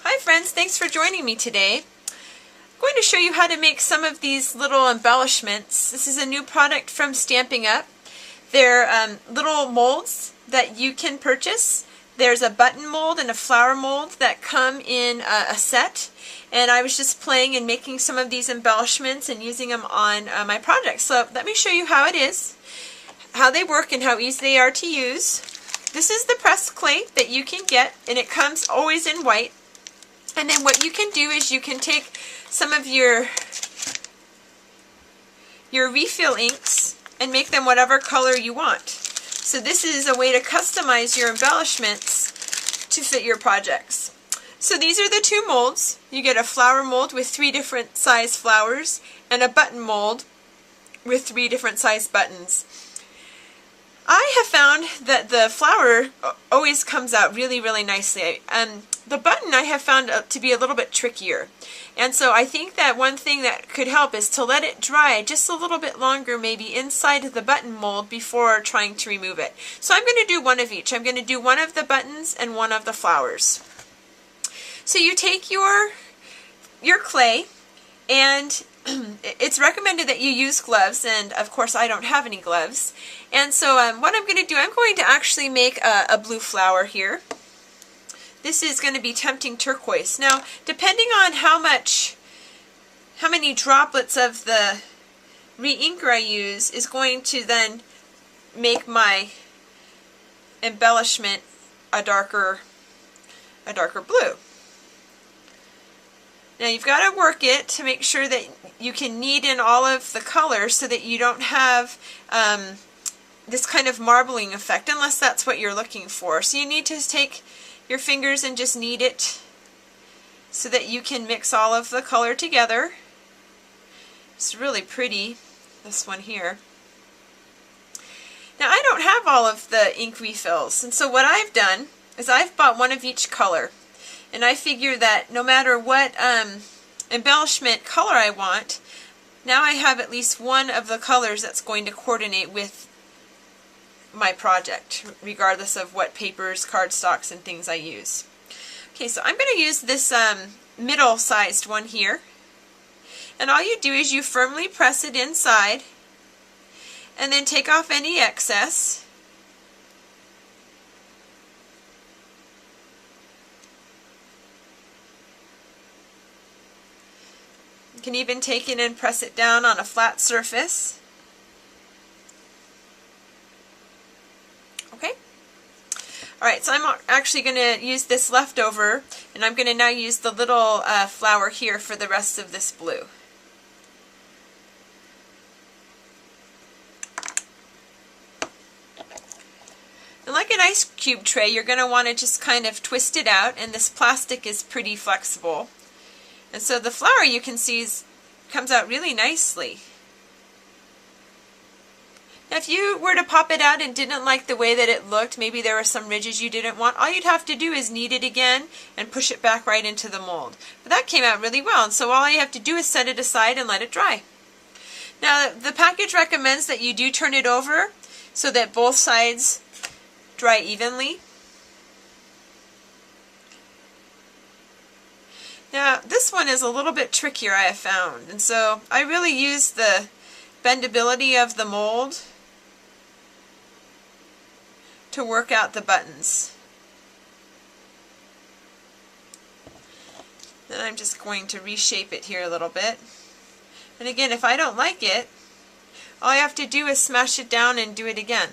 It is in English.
Hi friends, thanks for joining me today. I'm going to show you how to make some of these little embellishments. This is a new product from Stampin' Up. They're little molds that you can purchase. There's a button mold and a flower mold that come in a set, and I was just playing and making some of these embellishments and using them on my project. So let me show you how it is, how they work, and how easy they are to use. This is the pressed clay that you can get, and it comes always in white. And then what you can do is you can take some of your refill inks and make them whatever color you want. So this is a way to customize your embellishments to fit your projects. So these are the two molds. You get a flower mold with 3 different size flowers and a button mold with 3 different size buttons. I have found that the flower always comes out really nicely. The button I have found to be a little bit trickier. And so I think that one thing that could help is to let it dry just a little bit longer, maybe inside of the button mold, before trying to remove it. So I'm going to do one of each. I'm going to do one of the buttons and one of the flowers. So you take your clay, and it's recommended that you use gloves, and of course I don't have any gloves. And so what I'm going to do, I'm going to actually make a blue flower here. This is going to be Tempting Turquoise. Now, depending on how many droplets of the re-inker I use is going to then make my embellishment a darker blue. Now you've got to work it to make sure that you can knead in all of the colors so that you don't have this kind of marbling effect, unless that's what you're looking for. So you need to take your fingers and just knead it so that you can mix all of the color together. It's really pretty, this one here. Now I don't have all of the ink refills, and so what I've done is I've bought one of each color. And I figure that no matter what embellishment color I want, now I have at least one of the colors that's going to coordinate with my project, regardless of what papers, cardstocks, and things I use. Okay, so I'm going to use this middle-sized one here. And all you do is you firmly press it inside, and then take off any excess. You can even take it and press it down on a flat surface. Okay? Alright, so I'm actually going to use this leftover, and I'm going to now use the little flower here for the rest of this blue. And like an ice cube tray, you're going to want to just kind of twist it out, and this plastic is pretty flexible. And so the flower, you can see, comes out really nicely. Now if you were to pop it out and didn't like the way that it looked, maybe there were some ridges you didn't want, all you'd have to do is knead it again and push it back right into the mold. But that came out really well, and so all you have to do is set it aside and let it dry. Now the package recommends that you do turn it over so that both sides dry evenly. Now this one is a little bit trickier, I have found, and so I really use the bendability of the mold to work out the buttons. Then I'm just going to reshape it here a little bit. And again, if I don't like it, all I have to do is smash it down and do it again.